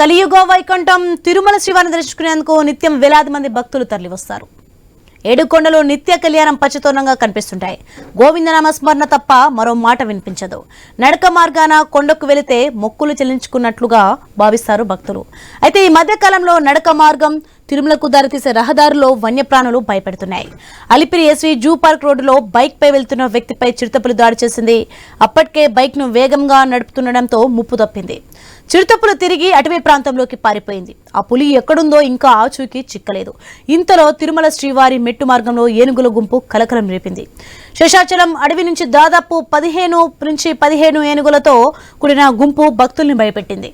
కలియుగ వైకుంఠం తిరుమల శ్రీవారిని దర్శించుకునేందుకు నిత్యం వేలాది మంది భక్తులు తరలివస్తారు. ఏడుకొండలు నిత్య కళ్యాణం పచ్చతోరణంగా కనిపిస్తుంటాయి. గోవిందనామ స్మరణ తప్ప మరో మాట వినిపించదు. నడక మార్గాన కొండకు వెళితే మొక్కులు చెల్లించుకున్నట్లుగా భావిస్తారు భక్తులు. అయితే ఈ మధ్య కాలంలో నడక మార్గం తిరుమలకు దారితీసే రహదారిలో వన్యప్రాణులు భయపెడుతున్నాయి. అలిపిరి ఎస్వి జూ పార్క్ రోడ్డులో బైక్ పై వెళ్తున్న వ్యక్తిపై చిరుతపులి దాడి చేసింది. అప్పటికే బైక్ ను వేగంగా నడుపుతుండటంతో ముప్పు తప్పింది. చిరుతపులు తిరిగి అటవీ ప్రాంతంలోకి పారిపోయింది. ఆ పులి ఎక్కడుందో ఇంకా ఆచూకీ చిక్కలేదు. ఇంతలో తిరుమల శ్రీవారి మెట్టు మార్గంలో ఏనుగుల గుంపు కలకలం రేపింది. శేషాచలం అడవి నుంచి దాదాపు 15 ఏనుగులతో కూడిన గుంపు భక్తుల్ని భయపెట్టింది.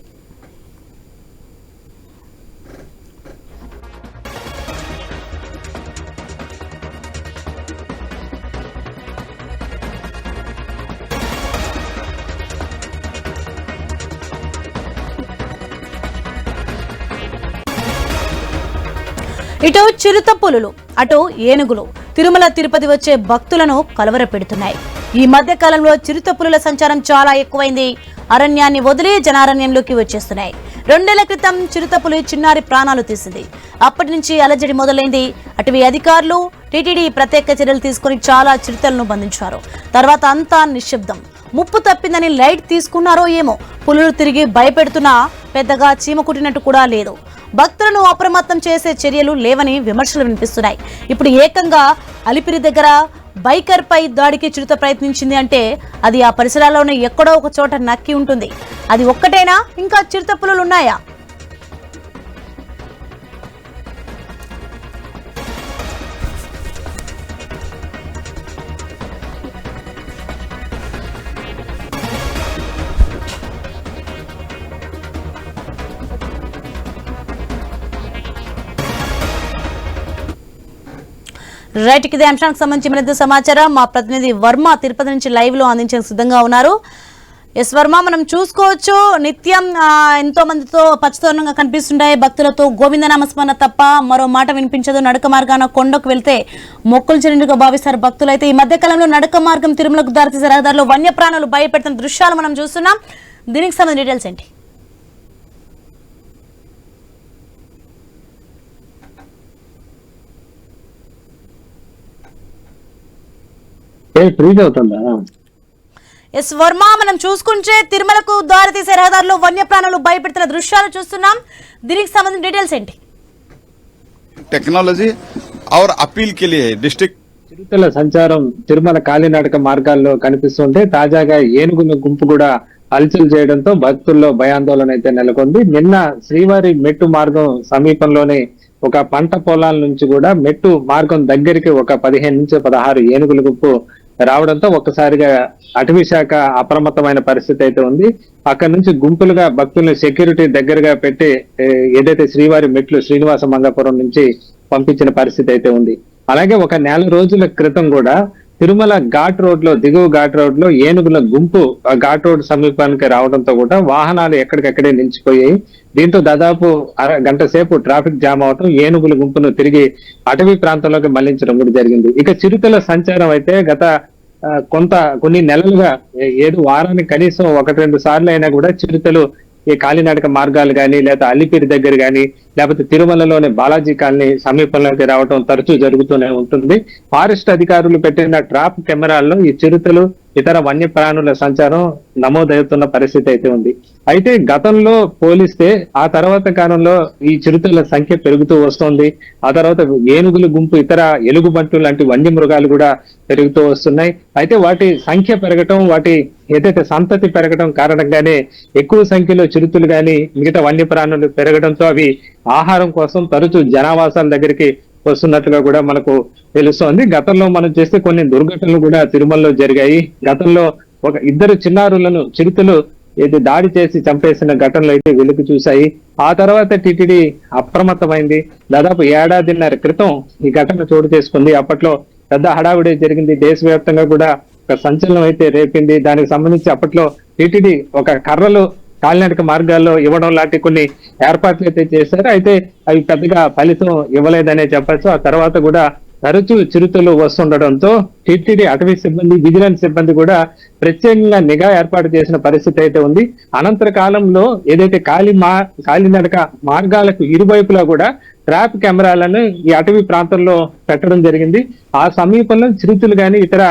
ఇటు చిరుతపులులు అటు ఏనుగులు తిరుమల తిరుపతి వచ్చే భక్తులను కలవరపెడుతున్నాయి. ఈ మధ్య కాలంలో చిరుతపులుల సంచారం చాలా ఎక్కువైంది. అరణ్యాన్ని వదిలి జనారణ్యంలోకి వచ్చేస్తున్నాయి. 2 ఏళ్ల క్రితం చిరుతపులి చిన్నారి ప్రాణాలు తీసింది. అప్పటి నుంచి అలజడి మొదలైంది. అటవీ అధికారులు టీటీడీ ప్రత్యేక చర్యలు తీసుకుని చాలా చిరుతలను బంధించారు. తర్వాత అంతా నిశ్శబ్దం. ముప్పు తప్పిందని లైట్ తీసుకున్నారో ఏమో. పులులు తిరిగి భయపెడుతున్నా పెద్దగా చీమ కుట్టినట్టు కూడా లేదు. భక్తులను అప్రమత్తం చేసే చర్యలు లేవని విమర్శలు వినిపిస్తున్నాయి. ఇప్పుడు ఏకంగా అలిపిరి దగ్గర బైకర్ పై దాడికి చిరుత ప్రయత్నించింది అంటే అది ఆ పరిసరాల్లోనే ఎక్కడో ఒక చోట నక్కి ఉంటుంది. అది ఒక్కటేనా, ఇంకా చిరుత పులులు ఉన్నాయా? రైట్, ఇదే అంశానికి సంబంధించి మరింత సమాచారం మా ప్రతినిధి వర్మ తిరుపతి నుంచి లైవ్ లో అందించేందుకు సిద్ధంగా ఉన్నారు. ఎస్ వర్మ, మనం చూసుకోవచ్చు నిత్యం ఎంతో మందితో పచ్చతోరణంగా కనిపిస్తుంటాయి. భక్తులతో గోవిందనామస్మరణ తప్ప మరో మాట వినిపించదు. నడక మార్గాన కొండకు వెళ్తే మొక్కులు చెల్లింపుగా భావిస్తారు భక్తులు. అయితే ఈ మధ్య కాలంలో నడక మార్గం తిరుమలకు దారితీసే రహదారిలో వన్యప్రాణులు భయపెడుతున్న దృశ్యాలు మనం చూస్తున్నాం. దీనికి సంబంధించిన డీటెయిల్స్ ఏంటి? ఎస్ వర్మ, మనం చూసుకుంటే తిరుమలకు దారి తీసే రహదారిలో వన్యప్రాణులు భయపెడుతున్న దృశ్యాలు చూస్తున్నాం. దీనికి సంబంధించిన డీటెయిల్స్ ఏంటి? టెక్నాలజీ और अपील के लिए डिस्ट्रिक्ट చిరుతల సంచారం తిరుమల కాలినడక మార్గాల్లో కనిపిస్తుంటే తాజాగా ఏనుగుల గుంపు కూడా హల్చల్ చేయడంతో భక్తుల్లో భయాందోళన అయితే నెలకొంది. నిన్న శ్రీవారి మెట్టు మార్గం సమీపంలోనే ఒక పంట పొలాల నుంచి కూడా మెట్టు మార్గం దగ్గరికి ఒక 15 నుంచి 16 ఏనుగుల గుంపు రావడంతో ఒక్కసారిగా అటవీ శాఖ అప్రమత్తమైన పరిస్థితి అయితే ఉంది. అక్కడ నుంచి గుంపులుగా భక్తుల్ని సెక్యూరిటీ దగ్గరగా పెట్టి ఏదైతే శ్రీవారి మెట్లు శ్రీనివాస మంగాపురం నుంచి పంపించిన పరిస్థితి అయితే ఉంది. అలాగే ఒక 4 రోజుల క్రితం కూడా తిరుమల ఘాట్ రోడ్ లో దిగువ ఘాట్ రోడ్ లో ఏనుగుల గుంపు ఘాట్ రోడ్ సమీపానికి రావడంతో కూడా వాహనాలు ఎక్కడికక్కడే నిలిచిపోయాయి. దీంతో దాదాపు గంట సేపు ట్రాఫిక్ జామ్ అవడం, ఏనుగుల గుంపును తిరిగి అటవీ ప్రాంతంలోకి మళ్లించడం కూడా జరిగింది. ఇక చిరుతల సంచారం అయితే గత కొన్ని నెలలుగా ఏదో వారానికి కనీసం 1-2 సార్లు అయినా కూడా చిరుతలు ఈ కాలినడక మార్గాలు కానీ లేదా అలిపిరి దగ్గర కానీ లేకపోతే తిరుమలలోని బాలాజీ కాలనీ సమీపంలోకి రావడం తరచూ జరుగుతూనే ఉంటుంది. ఫారెస్ట్ అధికారులు పెట్టిన ట్రాప్ కెమెరాల్లో ఈ చిరుతలు ఇతర వన్యప్రాణుల సంచారం నమోదవుతున్న పరిస్థితి అయితే ఉంది. అయితే గతంలో పోలిస్తే ఆ తర్వాత కాలంలో ఈ చిరుతల సంఖ్య పెరుగుతూ వస్తోంది. ఆ తర్వాత ఏనుగుల గుంపు, ఇతర ఎలుగుబంట్లు లాంటి వన్య మృగాలు కూడా పెరుగుతూ వస్తున్నాయి. అయితే వాటి సంఖ్య పెరగటం, వాటి ఏదైతే సంతతి పెరగడం కారణంగానే ఎక్కువ సంఖ్యలో చిరుతలు గాని మిగతా వన్యప్రాణులు పెరగడంతో అవి ఆహారం కోసం తరచూ జనావాసాల దగ్గరికి వస్తున్నట్టుగా కూడా మనకు తెలుస్తోంది. గతంలో మనం చేస్తే కొన్ని దుర్ఘటనలు కూడా తిరుమలలో జరిగాయి. గతంలో ఒక 2 చిన్నారులను చిరుతలు ఏది దాడి చేసి చంపేసిన ఘటనలు అయితే వెలుగు చూశాయి. ఆ తర్వాత టీటీడీ అప్రమత్తమైంది. దాదాపు 1.5 ఏళ్ల క్రితం ఈ ఘటన చోటు చేసుకుంది. అప్పట్లో పెద్ద హడావిడి జరిగింది. దేశవ్యాప్తంగా కూడా ఒక సంచలనం అయితే రేపింది. దానికి సంబంధించి అప్పట్లో టీటీడీ ఒక కర్రలు కాలినడక మార్గాల్లో ఇవ్వడం లాంటి కొన్ని ఏర్పాట్లు అయితే చేశారు. అయితే అవి పెద్దగా ఫలితం ఇవ్వలేదనే చెప్పచ్చు. ఆ తర్వాత కూడా తరచూ చిరుతలు వస్తుండటంతో టీటీడీ అటవీ సిబ్బంది, విజిలెన్స్ సిబ్బంది కూడా ప్రత్యేకంగా నిఘా ఏర్పాటు చేసిన పరిస్థితి అయితే ఉంది. అనంతర కాలంలో ఏదైతే కాలినడక మార్గాలకు ఇరువైపులా కూడా ట్రాప్ కెమెరాలను ఈ అటవీ ప్రాంతంలో పెట్టడం జరిగింది. ఆ సమీపంలో చిరుతలు గాని ఇతర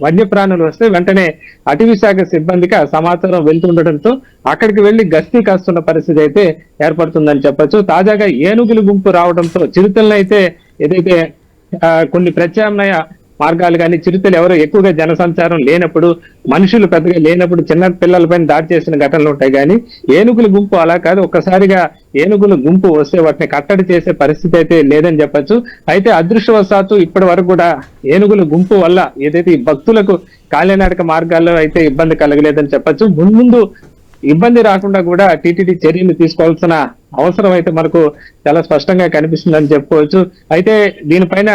వన్యప్రాణులు వస్తే వెంటనే అటవీ శాఖ సిబ్బందికి ఆ సమాచారం వెళ్తుండటంతో అక్కడికి వెళ్లి గస్తీ కాస్తున్న పరిస్థితి అయితే ఏర్పడుతుందని చెప్పొచ్చు. తాజాగా ఏనుగుల గుంపు రావడంతో చిరుతలను అయితే ఏదైతే కొన్ని ప్రత్యామ్నాయ మార్గాలు కానీ చిరుతలు ఎవరో ఎక్కువగా జనసంచారం లేనప్పుడు, మనుషులు పెద్దగా లేనప్పుడు చిన్న పిల్లలపైన దాడి చేసిన ఘటనలు ఉంటాయి. కానీ ఏనుగుల గుంపు అలా కాదు. ఒక్కసారిగా ఏనుగుల గుంపు వస్తే వాటిని కట్టడి చేసే పరిస్థితి అయితే లేదని చెప్పొచ్చు. అయితే అదృష్టవశాత్తు ఇప్పటి వరకు కూడా ఏనుగుల గుంపు వల్ల ఏదైతే ఈ భక్తులకు కాలినడక మార్గాల్లో అయితే ఇబ్బంది కలగలేదని చెప్పొచ్చు. ముందు ఇబ్బంది రాకుండా కూడా టీటీడీ చర్యలు తీసుకోవాల్సిన అవసరం అయితే మనకు చాలా స్పష్టంగా కనిపిస్తుందని చెప్పుకోవచ్చు. అయితే దీనిపైన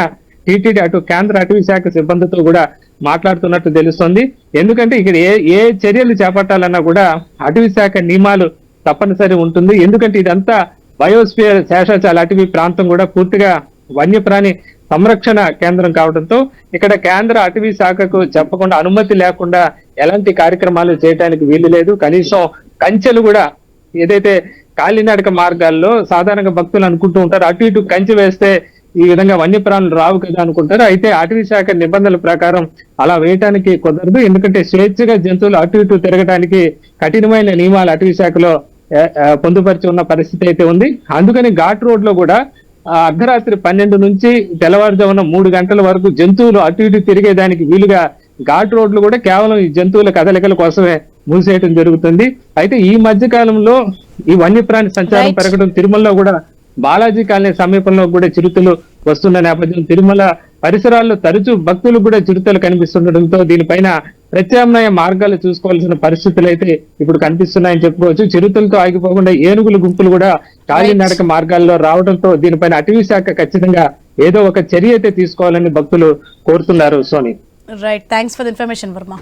టీటీడీ అటు కేంద్ర అటవీ శాఖ సిబ్బందితో కూడా మాట్లాడుతున్నట్టు తెలుస్తోంది. ఎందుకంటే ఇక్కడ ఏ చర్యలు చేపట్టాలన్నా కూడా అటవీ శాఖ నియమాలు తప్పనిసరి ఉంటుంది. ఎందుకంటే ఇదంతా బయోస్ఫియర్ శేషాచల అటవీ ప్రాంతం కూడా పూర్తిగా వన్యప్రాణి సంరక్షణ కేంద్రం కావడంతో ఇక్కడ కేంద్ర అటవీ శాఖకు చెప్పకుండా, అనుమతి లేకుండా ఎలాంటి కార్యక్రమాలు చేయడానికి వీలు లేదు. కనీసం కంచెలు కూడా ఏదైతే కాలినడక మార్గాల్లో సాధారణంగా భక్తులు అనుకుంటూ ఉంటారు, అటు ఇటు కంచె వేస్తే ఈ విధంగా వన్యప్రాణులు రావు కదా అనుకుంటారు. అయితే అటవీ శాఖ నిబంధనల ప్రకారం అలా వేయటానికి కుదరదు. ఎందుకంటే స్వేచ్ఛగా జంతువులు అటు ఇటు తిరగడానికి కఠినమైన నియమాలు అటవీ శాఖలో పొందుపరిచి ఉన్న పరిస్థితి అయితే ఉంది. అందుకని ఘాట్ రోడ్ లో కూడా అర్ధరాత్రి 12 నుంచి తెల్లవారుజామున 3 గంటల వరకు జంతువులు అటు ఇటు తిరిగేదానికి వీలుగా ఘాట్ రోడ్లు కూడా కేవలం ఈ జంతువుల కదలికల కోసమే మూసేయడం జరుగుతుంది. అయితే ఈ మధ్య కాలంలో ఈ వన్యప్రాణి సంచారం పెరగడం, తిరుమలలో కూడా బాలాజీ కాలనీ సమీపంలో కూడా చిరుతలు వస్తున్న నేపథ్యం, తిరుమల పరిసరాల్లో తరచూ భక్తులు కూడా చిరుతలు కనిపిస్తుండటంతో దీనిపైన ప్రత్యామ్నాయ మార్గాలు చూసుకోవాల్సిన పరిస్థితులు అయితే ఇప్పుడు కనిపిస్తున్నాయని చెప్పుకోవచ్చు. చిరుతలతో ఆగిపోకుండా ఏనుగుల గుంపులు కూడా కాలినడక మార్గాల్లో రావడంతో దీనిపైన అటవీ శాఖ ఖచ్చితంగా ఏదో ఒక చర్య అయితే తీసుకోవాలని భక్తులు కోరుతున్నారు. Soni, right, thanks for the information Varma.